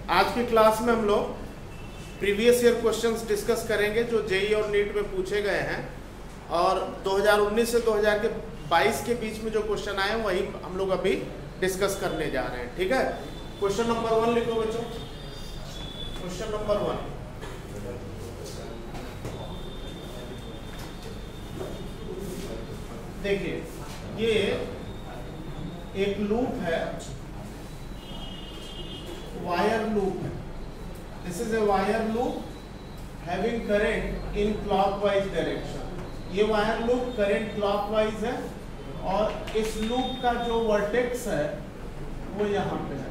आज की क्लास में हम लोग प्रीवियस ईयर क्वेश्चंस डिस्कस करेंगे जो जेईई और नीट में पूछे गए हैं, और 2019 से 2022 के बीच में जो क्वेश्चन आए वही हम लोग अभी डिस्कस करने जा रहे हैं। ठीक है, क्वेश्चन नंबर 1 लिखो बच्चों। क्वेश्चन नंबर 1, देखिए ये एक लूप है, वायर लूप है। This is a wire loop having current in clockwise direction. ये वायर लूप करंट क्लॉकवाइज है और इस लूप का जो वर्टेक्स है वो यहाँ पे है।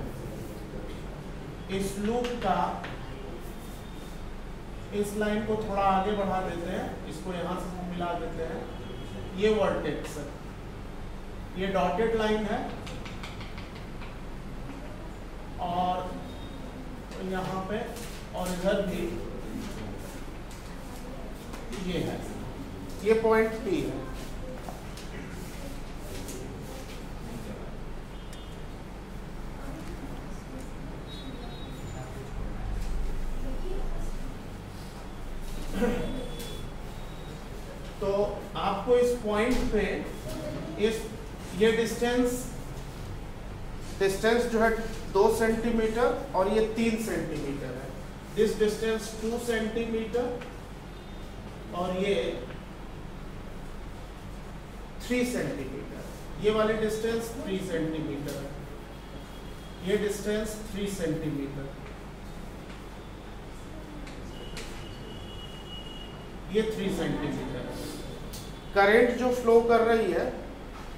इस लूप का, इस लाइन को थोड़ा आगे बढ़ा देते हैं, इसको यहाँ से मिला देते हैं। ये वर्टेक्स है, ये डॉटेड लाइन है और यहाँ पे और इधर भी ये है, ये पॉइंट P है। तो आपको इस पॉइंट पे ये डिस्टेंस जो है 2 सेंटीमीटर और ये 3 सेंटीमीटर है। दिस डिस्टेंस 2 सेंटीमीटर और ये 3 सेंटीमीटर। ये वाली डिस्टेंस 3 सेंटीमीटर है, ये डिस्टेंस 3 सेंटीमीटर, ये 3 सेंटीमीटर है। करंट जो फ्लो कर रही है,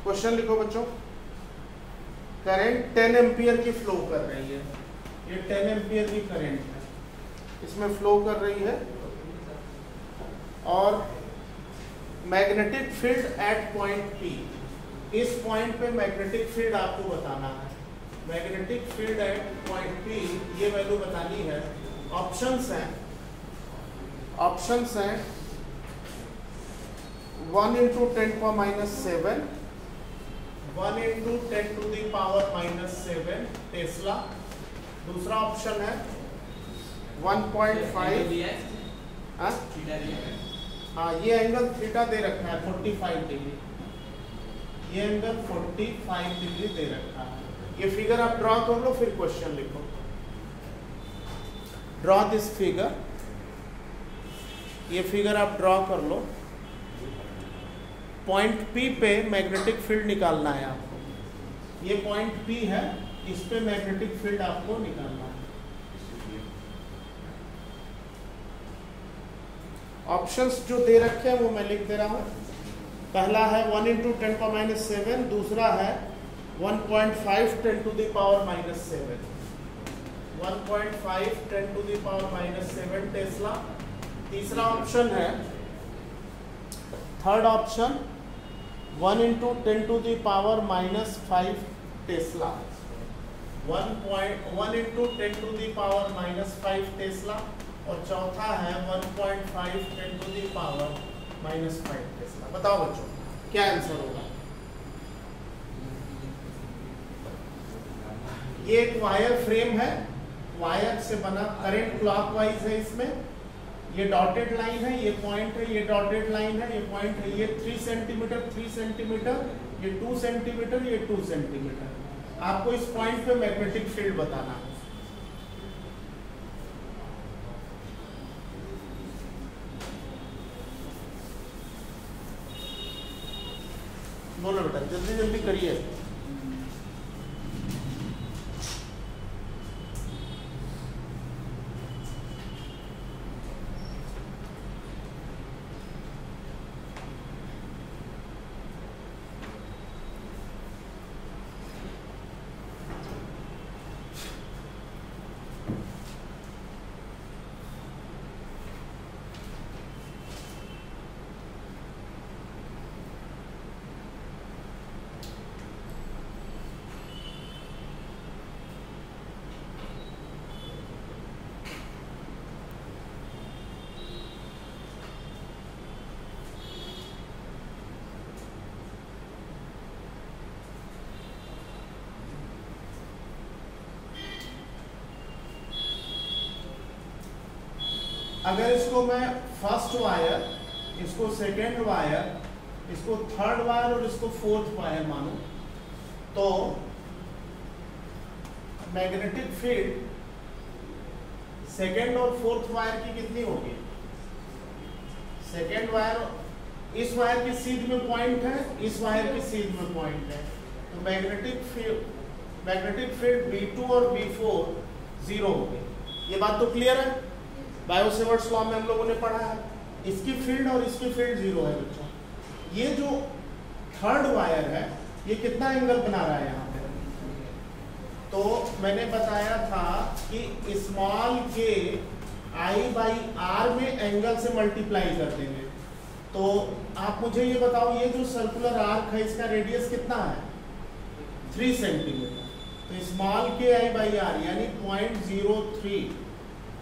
क्वेश्चन लिखो बच्चों, करंट 10 एम्पियर की फ्लो कर रही है। ये 10 एम्पियर की करंट है, इसमें फ्लो कर रही है। और magnetic field eight point P, इस पॉइंट पे मैग्नेटिक फील्ड आपको बताना है। Magnetic field eight point P ये वैल्यू बतानी है। ऑप्शंस हैं 1 × 10⁻⁷, 1 × 10⁻⁻7 टेस्ला। दूसरा ऑप्शन है 1.5। हाँ, ये एंगल थीटा दे रखा है 45 डिग्री, ये एंगल 45 डिग्री दे रखा है। ये फिगर आप ड्रॉ कर लो, फिर क्वेश्चन लिखो। ड्रॉ दिस फिगर, ये फिगर आप ड्रॉ कर लो। पॉइंट P पे मैग्नेटिक फील्ड निकालना है आपको। ये पॉइंट P है, इस पे मैग्नेटिक फील्ड आपको निकालना है। ऑप्शंस जो दे रखे हैं वो मैं लिख दे रहा हूँ। पहला है 1 × 10⁻⁷, दूसरा है 1.5 × 10⁻⁷, 1.5 × 10⁻⁷ टेस्ला। तीसरा ऑप्शन है, थर्ड ऑप्शन 1 × 10⁻⁵ टेस्ला, 1 × 10⁻⁵ टेस्ला। और चौथा है 1.5 × 10⁻⁵ टेस्ला। बताओ बच्चों क्या आंसर होगा? ये एक वायर फ्रेम है, वायर से बना, करंट क्लॉकवाइज है इसमें। ये डॉटेड लाइन है, ये पॉइंट है, ये डॉटेड लाइन है, ये पॉइंट है। ये 3 सेंटीमीटर, 3 सेंटीमीटर, ये 2 सेंटीमीटर, ये 2 सेंटीमीटर। आपको इस पॉइंट पे मैग्नेटिक फील्ड बताना है। बोलो बेटा, जल्दी जल्दी करिए। अगर इसको मैं फर्स्ट वायर, इसको सेकेंड वायर, इसको थर्ड वायर और इसको फोर्थ वायर मानूं, तो मैग्नेटिक फील्ड सेकेंड और फोर्थ वायर की कितनी होगी? सेकेंड वायर, इस वायर की सीध में पॉइंट है, इस वायर की सीध में पॉइंट है, तो मैग्नेटिक फील्ड B2 और B4 जीरो होगी। ये बात तो क्लियर है? बायो-सेवर्ट्स लॉ में हम लोगों ने पढ़ा है। इसकी फील्ड और इसकी फील्ड जीरो है बच्चों। ये जो थर्ड वायर है ये कितना एंगल बना रहा है यहाँ पे? तो मैंने बताया था कि स्मॉल के I/R में एंगल से मल्टीप्लाई कर देंगे। तो आप मुझे ये बताओ, ये जो सर्कुलर आर्क है इसका रेडियस कितना है? 3 सेंटीमीटर। तो स्मॉल के I/R यानी 0.03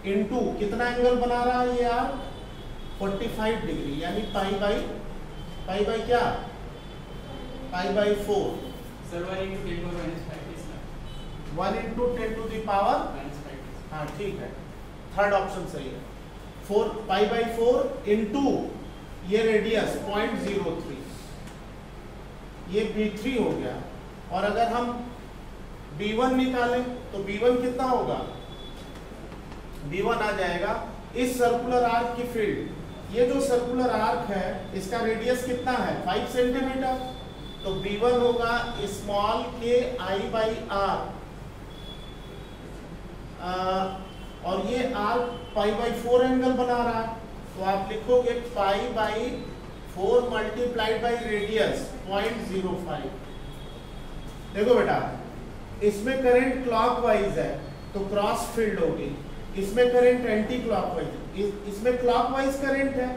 इंटू कितना एंगल बना रहा है ये आर्क? 45 डिग्री, यानी पाई बाई क्या? π/4। सर 1 × 10⁻⁵ 1 × 10⁻⁵। हाँ ठीक है, थर्ड ऑप्शन सही है। 4π/4 इंटू ये रेडियस 0.03, ये B3 हो गया। और अगर हम B1 निकालें तो B1 कितना होगा? B1 आ जाएगा इस सर्कुलर आर्क की फील्ड। ये जो सर्कुलर आर्क है इसका रेडियस कितना है? 5 सेंटीमीटर। तो B1 होगा स्मॉल के I/R, और ये आर्क π/4 एंगल बना रहा है, तो आप लिखोगे π/4 मल्टीप्लाइड बाई रेडियस 0.05। देखो बेटा, इसमें करंट क्लॉकवाइज है तो क्रॉस फील्ड होगी, इसमें करंट एंटी क्लॉकवाइज, इसमें क्लॉकवाइज करंट है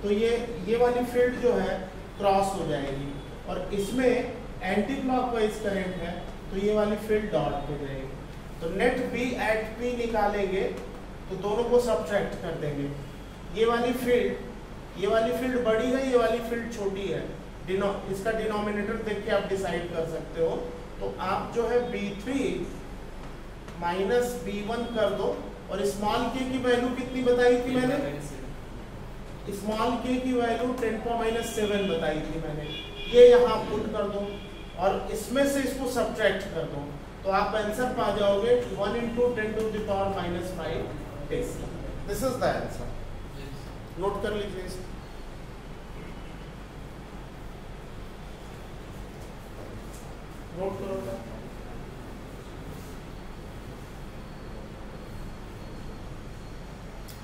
तो ये वाली फील्ड जो है क्रॉस हो जाएगी, और इसमें एंटी क्लॉकवाइज करंट है तो ये वाली फील्ड डॉट हो जाएगी। तो नेट B एट P निकालेंगे तो दोनों को सब्ट्रैक्ट कर देंगे। ये वाली फील्ड बड़ी है, ये वाली फील्ड छोटी है। इसका डिनोमिनेटर देख के आप डिसाइड कर सकते हो। तो आप जो है B3 माइनस B1 कर दो, और स्मॉल k की वैल्यू कितनी बताई थी मैंने? स्मॉल k की वैल्यू 10⁻⁷ बताई थी मैंने। ये यहाँ पुट कर दो और इसमें से इसको सब्ट्रैक्ट कर दो, तो आप आंसर पा जाओगे 1 × 10⁻⁵ Tesla. This is the answer. Note कर लीजिए इसको। नोट करोगे?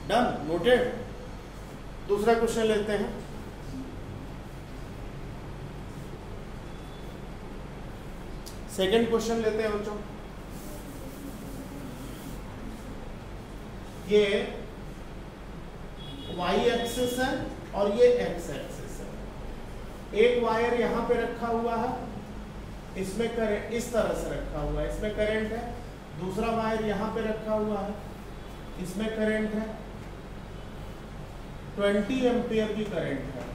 Done, noted. दूसरा क्वेश्चन लेते हैं। सेकंड क्वेश्चन लेते हैं बच्चों। ये y एक्सिस है और ये x एक्सिस है। एक वायर यहां पे रखा हुआ है, इसमें करंट इस तरह से रखा हुआ है, इसमें करंट है। दूसरा वायर यहां पे रखा हुआ है, इसमें करंट है, 20 एम्पियर की करंट है,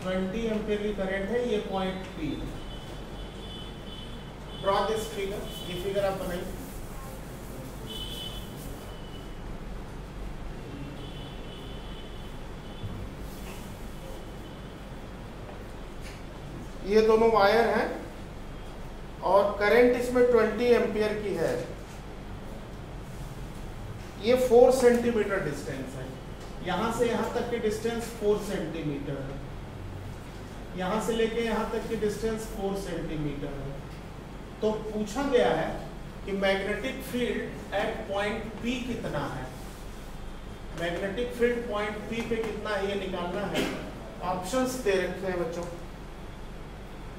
20 एम्पियर की करंट है। ये पॉइंट P है। ड्रॉ दिस फिगर, ये फिगर आप बनाइए। ये दोनों वायर हैं और करंट इसमें 20 एम्पियर की है। ये 4 सेंटीमीटर डिस्टेंस है, यहां से यहां तक की डिस्टेंस 4 सेंटीमीटर है, यहां से लेके यहां तक की डिस्टेंस 4 सेंटीमीटर है। तो पूछा गया है कि magnetic field eight point P कितना है। मैग्नेटिक फील्ड पॉइंट P पे कितना है ये निकालना है। ऑप्शंस दे रखे हैं बच्चों।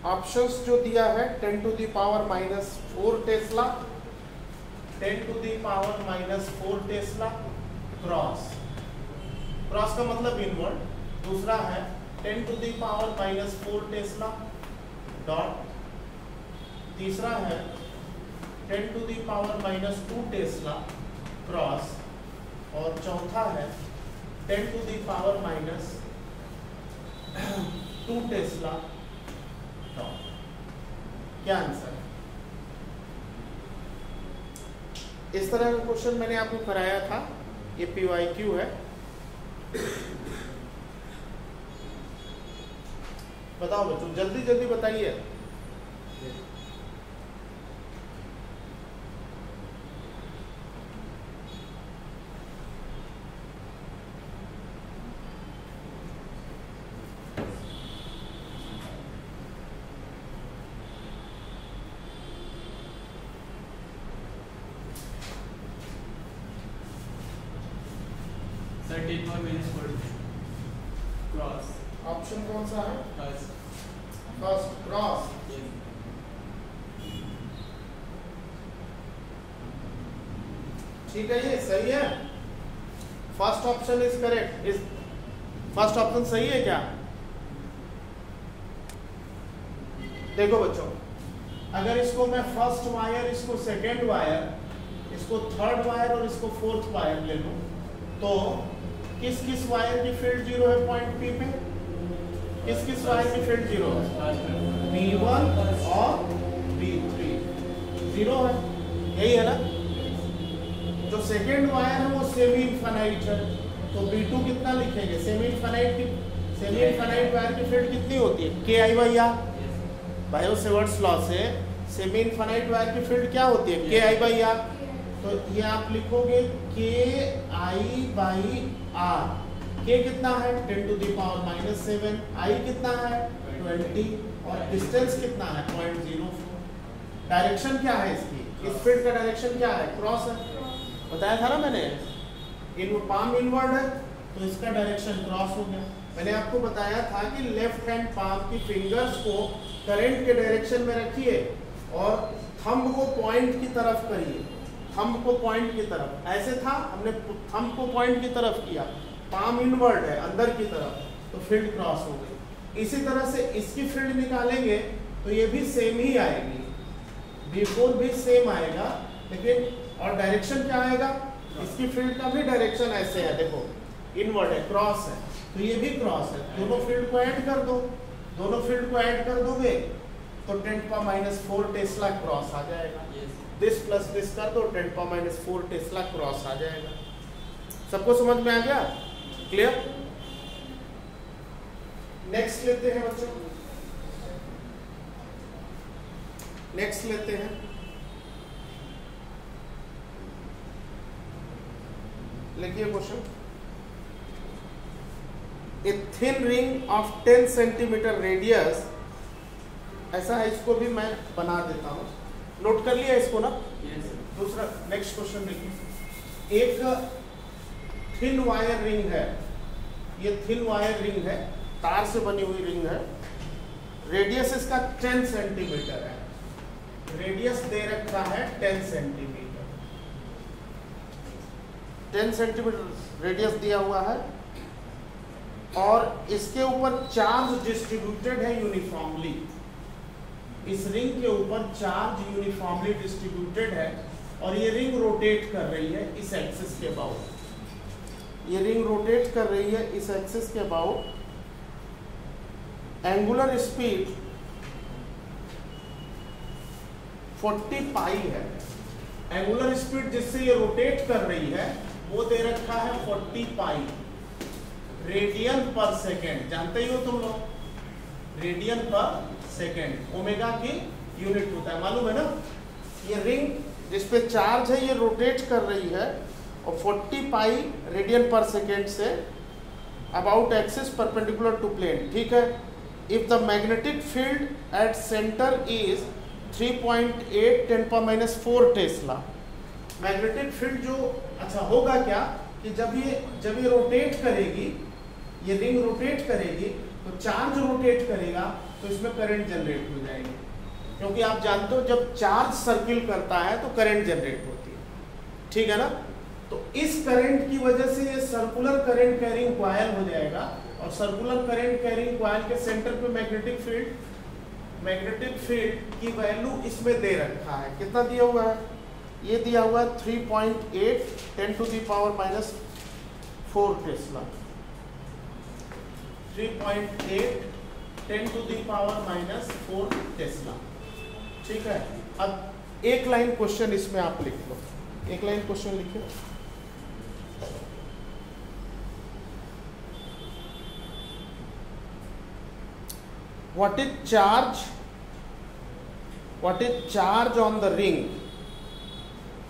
ऑप्शंस जो दिया है 10⁻⁻⁴ टेस्ला, 10⁻⁻⁴ टेस्ला क्रॉस, क्रॉस का मतलब इनवर्ड। दूसरा है 10⁻⁻⁴ टेस्ला डॉट। तीसरा है 10⁻⁻² टेस्ला क्रॉस, और चौथा है 10⁻⁻² टेस्ला डॉट। क्या आंसर है? इस तरह का क्वेश्चन मैंने आपको कराया था ये PYQ है। बताओ बच्चों, जल्दी जल्दी बताइए। Sir 10 more minutes for cross. Option कौन सा है? फर्स्ट। First cross. ठीक है, ये सही है। First option is correct. इस फर्स्ट ऑप्शन सही है क्या? देखो बच्चों, अगर इसको मैं फर्स्ट वायर, इसको सेकेंड वायर, इसको थर्ड वायर और इसको फोर्थ वायर ले लूं, तो किस किस वायर की फील्ड जीरो है पॉइंट P पे? किस किस वायर की फील्ड जीरो है? B1 और B3 जीरो है, यही है ना? जो सेकेंड वायर है वो सेमी इनफाइनाइट है, तो B2 कितना लिखेंगे? सेमी इनफाइनाइट की, सेमी इनफाइनाइट वायर की फील्ड कितनी होती है? KI/R। बायो-सेवर्ट्स लॉ से सेमी इनफाइनाइट वायर की फील्ड क्या होती है? KI/R। तो ये आप लिखोगे KI/R। K कितना है? 10⁻⁻7। I कितना है? 20। और डिस्टेंस कितना है? 0.04। डायरेक्शन क्या है इसकी? इस फील्ड का डायरेक्शन क्या है? क्रॉस है, बताया था ना मैंने। पाम इनवर्ड है तो इसका डायरेक्शन क्रॉस हो गया। मैंने आपको बताया था कि लेफ्ट हैंड पाम की फिंगर्स को करंट के डायरेक्शन में रखिए और थंब को पॉइंट की तरफ करिए, थंब को पॉइंट की तरफ। ऐसे था, हमने थंब को पॉइंट की तरफ किया, पाम इनवर्ड है अंदर की तरफ, तो फील्ड क्रॉस हो गई। इसी तरह से इसकी फील्ड निकालेंगे तो ये भी सेम ही आएगी, B4 भी सेम आएगा, लेकिन और डायरेक्शन क्या आएगा? इसकी फील्ड का भी डायरेक्शन ऐसे है, देखो इनवर्ड है, क्रॉस है, तो ये भी क्रॉस है। दोनों फील्ड को ऐड कर दो, दोनों फील्ड को ऐड कर दोगे तो 10⁻⁴ टेस्ला क्रॉस आ जाएगा। दिस प्लस दिस कर दो, 10⁻⁴ टेस्ला क्रॉस आ जाएगा। सबको समझ में आ गया? क्लियर? नेक्स्ट लेते हैं बच्चों, नेक्स्ट लेते हैं। लिखिए question. A thin ring of 10 centimetre radius, ऐसा है, इसको भी मैं बना देता हूं, नोट कर लिया इसको ना? दूसरा नेक्स्ट क्वेश्चन देखिए। एक थिन वायर रिंग है, ये थिन वायर रिंग है, तार से बनी हुई रिंग है, रेडियस इसका 10 सेंटीमीटर है, रेडियस दे रखा है 10 सेंटीमीटर, 10 सेंटीमीटर रेडियस दिया हुआ है, और इसके ऊपर चार्ज डिस्ट्रीब्यूटेड है यूनिफॉर्मली। इस रिंग के ऊपर चार्ज यूनिफॉर्मली डिस्ट्रीब्यूटेड है और ये रिंग रोटेट कर रही है इस एक्सिस के अबाउट। ये रिंग रोटेट कर रही है इस एक्सिस के अबाउट। एंगुलर स्पीड 40 पाई है। एंगुलर स्पीड जिससे ये रोटेट कर रही है वो दे रखा है 40 पाई रेडियन पर सेकेंड। जानते ही हो तुम लोग, रेडियन पर सेकेंड ओमेगा की यूनिट होता है, मालूम है ना? ये रिंग जिस पे चार्ज है ये रोटेट कर रही है और 40 पाई रेडियन पर सेकेंड से about axis perpendicular to plane. ठीक है। If the magnetic field at centre is 3.8 10⁻⁴ tesla. Magnetic field जो अच्छा होगा क्या कि जब ये रोटेट करेगी, ये रिंग रोटेट करेगी तो चार्ज रोटेट करेगा तो इसमें करंट जनरेट हो जाएगी, क्योंकि आप जानते हो जब चार्ज सर्किल करता है तो करंट जनरेट होती है। ठीक है ना? तो इस करंट की वजह से ये सर्कुलर करंट कैरिंग कॉइल हो जाएगा और सर्कुलर करंट कैरिंग कॉइल के सेंटर पे मैग्नेटिक फील्ड की वैल्यू इसमें दे रखा है। कितना दिया हुआ है? ये दिया हुआ है 3.8 10⁻⁴ टेस्ला। 3.8 10⁻⁴ टेस्ला। ठीक है। अब एक लाइन क्वेश्चन इसमें आप लिख लो, एक लाइन क्वेश्चन लिखिए। what is charge on the ring,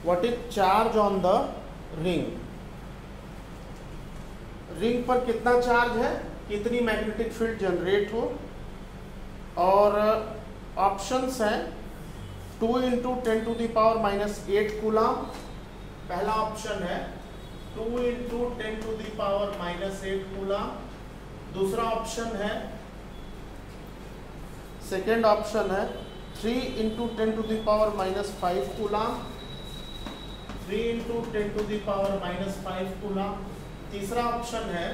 what is charge on the ring, ring पर कितना चार्ज है, कितनी मैग्नेटिक फील्ड जनरेट हो। और ऑप्शंस हैं 2 × 10⁻⁻8 कूलम, पहला ऑप्शन है 2 × 10⁻⁻8 कूलम। दूसरा ऑप्शन है, सेकेंड ऑप्शन है 3 × 10⁻⁻5 कूलम, 3 × 10⁻⁻5 कूलम। तीसरा ऑप्शन है,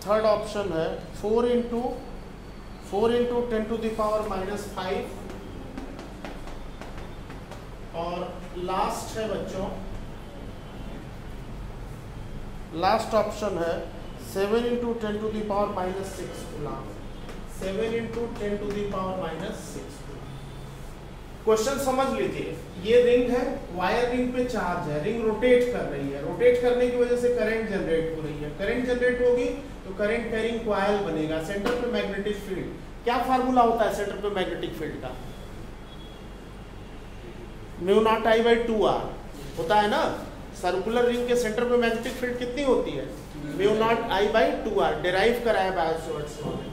थर्ड ऑप्शन है 4 × 10⁻⁻5। और लास्ट है बच्चों, लास्ट ऑप्शन है 7 × 10⁻⁻6 कूलम, 7 × 10⁻⁻6। क्वेश्चन समझ लीजिए, ये रिंग है, वायर रिंग पे चार्ज है, रिंग रोटेट कर रही है, रोटेट करने की वजह से करंट जनरेट हो रही है, करंट जनरेट होगी तो करंट कैरिंग कॉइल बनेगा। सेंटर पे मैग्नेटिक फील्ड, क्या फार्मूला होता है सेंटर पे मैग्नेटिक फील्ड का? μ0I/2r होता है ना। सर्कुलर रिंग के सेंटर पे मैग्नेटिक फील्ड कितनी होती है? μ0I/2r, डिराइव कराया बायोट-सवार्ट्स लॉ में।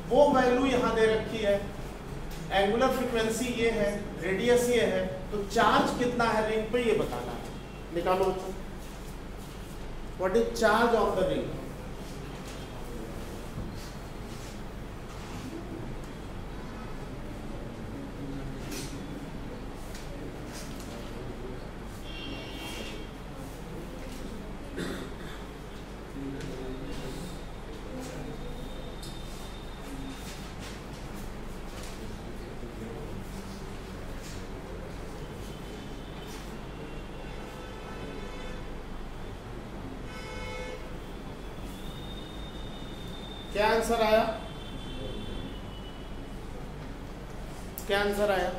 वो वैल्यू यहाँ दे रखी है, एंगुलर फ्रीक्वेंसी ये है, रेडियस ये है, तो चार्ज कितना है रिंग पे ये बताना है। निकालो बच्चों, what is charge of the ring. क्या आंसर आया? क्या आंसर आया?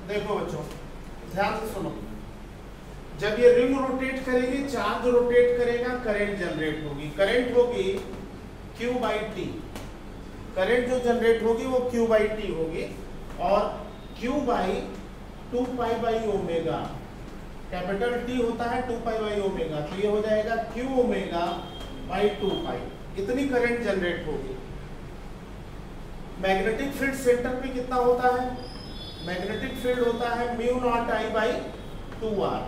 देखो बच्चों, ध्यान से सुनो, जब ये रिंग रोटेट करेगी, चार्ज रोटेट करेगा, करंट जनरेट होगी। करंट होगी Q/T, करंट जो जनरेट होगी वो Q/T होगी, और Q/2π/ω, कैपिटल T होता है 2π/ω, तो ये हो जाएगा Qω/2π। इतनी करंट जनरेट होगी। मैग्नेटिक फील्ड सेंटर पे कितना होता है? मैग्नेटिक फील्ड होता है μ0I/2r,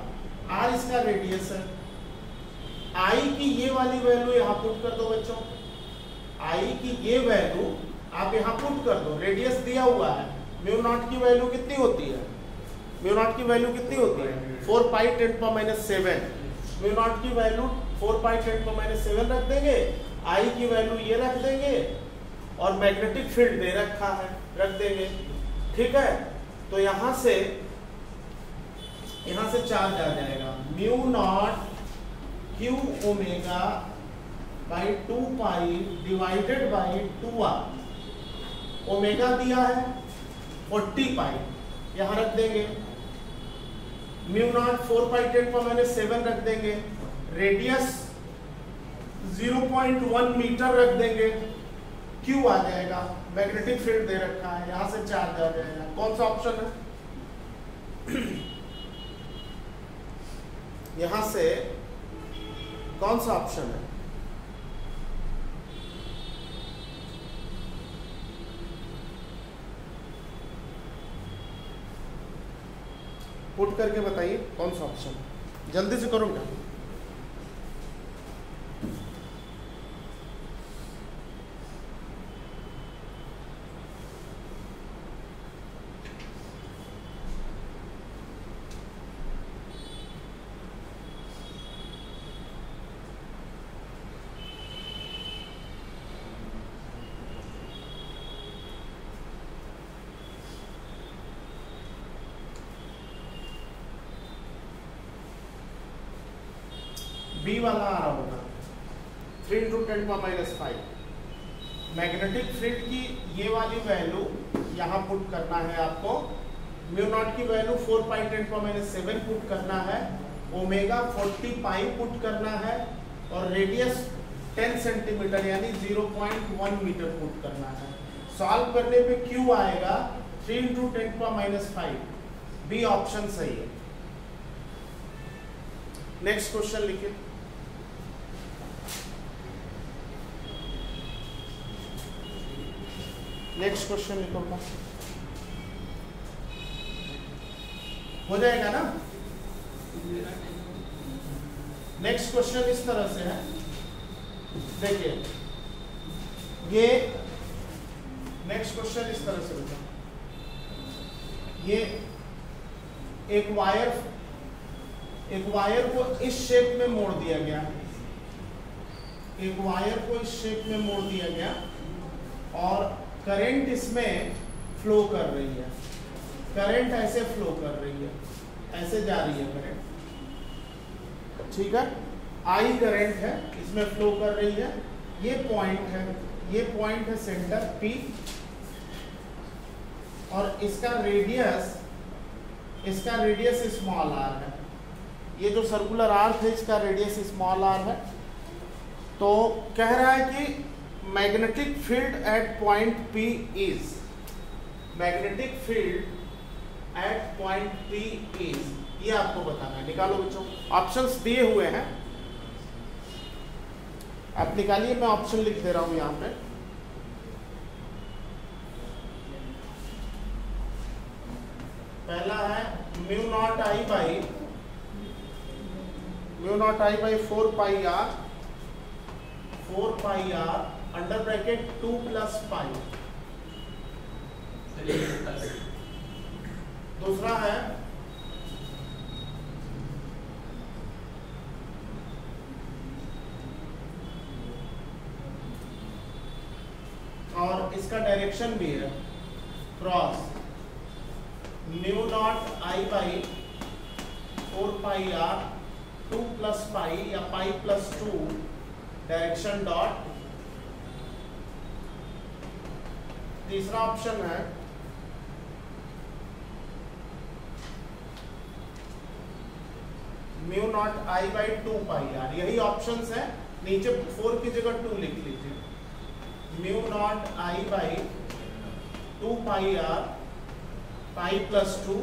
r इसका रेडियस है। I की ये वाली वैल्यू यहाँ पुट कर दो बच्चों, I की ये वैल्यू आप यहाँ पुट कर दो, रेडियस दिया हुआ है। μ0 की वैल्यू कितनी होती है? μ0 की वैल्यू कितनी होती है? 4π10⁻⁷। μ0 की वैल्यू 4π10⁻⁷ रख देंगे, I की वैल्यू ये रख देंगे, और मैग्नेटिक फील्ड दे रखा है, रख देंगे। ठीक है, तो यहाँ से चार्ज आ जाएगा μ0 Qω/2π divided by 2r। Omega दिया है 40π, यहाँ रख देंगे। μ0 4π10⁻⁷ रख देंगे, रेडियस 0.1 मीटर रख देंगे, Q आ जाएगा, मैग्नेटिक फील्ड दे रखा है, यहाँ से चार्ज आ जाएगा। कौन सा ऑप्शन है? यहाँ से कौन सा ऑप्शन है? पुट करके बताइए कौन सा ऑप्शन है, जल्दी से करो बेटा। बी वाला आ रहा होगा 3 × 10⁻⁵। मैग्नेटिक फील्ड की ये वाली वैल्यू यहाँ पुट करना है आपको, म्यू नॉट की वैल्यू 4 पाई 10⁻⁷ पुट करना है, ओमेगा 40 पाई पुट करना है और रेडियस 10 सेंटीमीटर यानी 0.1 मीटर पुट करना है। सॉल्व करने पे Q आएगा 3 × 10⁻⁵। बी ऑप्शन सही है। नेक्स्ट क्वेश्चन लिखिए। नेक्स्ट क्वेश्चन लिखो, हो जाएगा ना। नेक्स्ट क्वेश्चन इस तरह से है, देखिए ये नेक्स्ट क्वेश्चन इस तरह से होगा। ये एक वायर को इस शेप में मोड़ दिया गया, एक वायर को इस शेप में मोड़ दिया गया और करंट इसमें फ्लो कर रही है। करंट ऐसे फ्लो कर रही है, ऐसे जा रही है करंट, ठीक है। आई करंट है, इसमें फ्लो कर रही है। ये पॉइंट है, ये पॉइंट है सेंटर P और इसका रेडियस स्मॉल r है। ये जो सर्कुलर आर्क है इसका रेडियस स्मॉल r है। तो कह रहा है कि magnetic field eight point P is, magnetic field eight point P is, ये आपको बताना है। निकालो बच्चों, ऑप्शंस दिए हुए हैं, आप निकालिए। मैं ऑप्शन लिख दे रहा हूं यहां पे। पहला है mu not I by 4 pi r under bracket 2 + पाई। दूसरा है और इसका डायरेक्शन भी है cross, mu not I by 4 pi r 2 + पाई या पाई + 2 डायरेक्शन डॉट। तीसरा ऑप्शन है mu not I by 2 pi r। यही ऑप्शंस है, नीचे 4 की जगह 2 लिख लीजिए। Mu not I by 2 pi r pi + 2